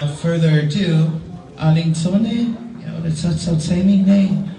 Further ado, Arlington, ja, dat is dat zijn nee.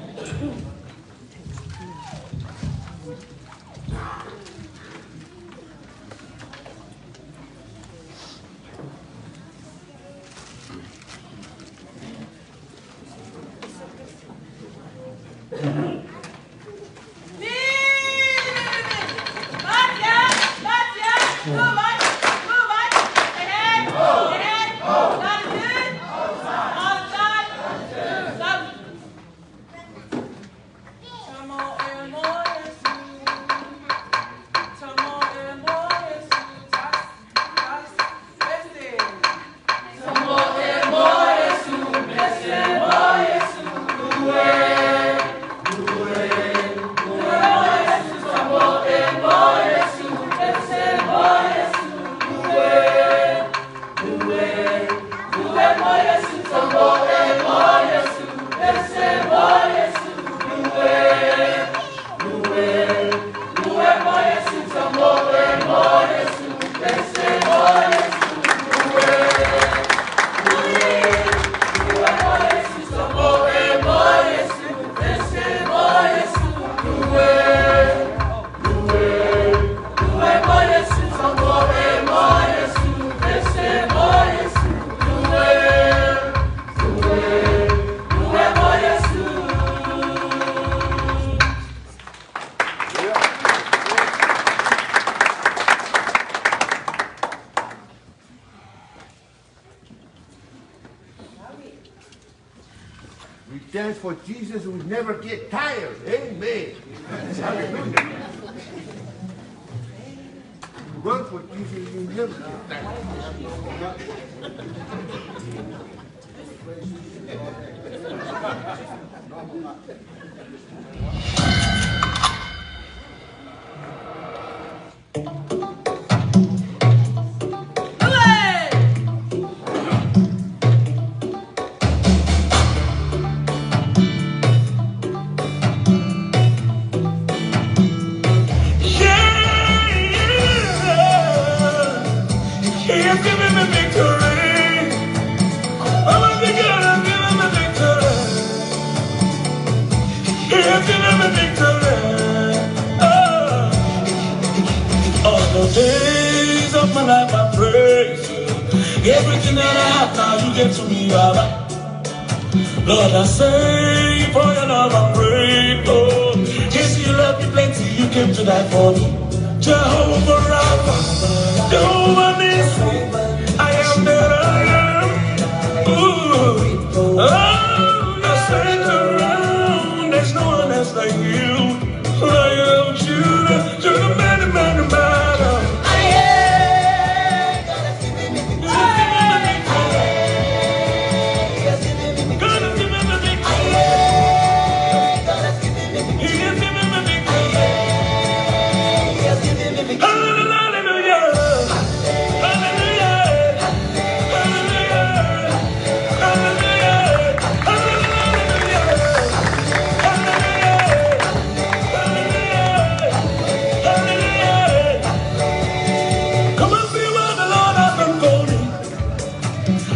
We dance for Jesus who never get tired. Amen. Hallelujah. Run for Jesus who never get Days of my life I praise you. Everything that I have now you give to me, Baba. Lord, I say for your love I'm grateful. Yes, you love me plenty, you came to die for me. Jehovah Rapha, Jehovah Nissi, I am that I am. Ooh, oh, you're sent around. There's no one else like you. I am Judah, Judah, man.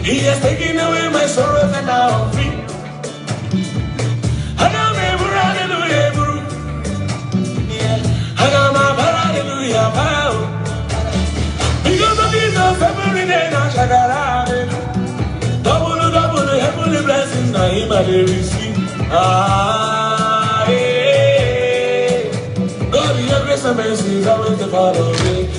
He has taken away my sorrows and now I'm free. I got my hallelujah, yeah. I got my hallelujah, power. Because of Jesus, every day I shall get double, heavenly blessings, I am a receive. Ah, yeah. God, your grace and mercy is always the follow me.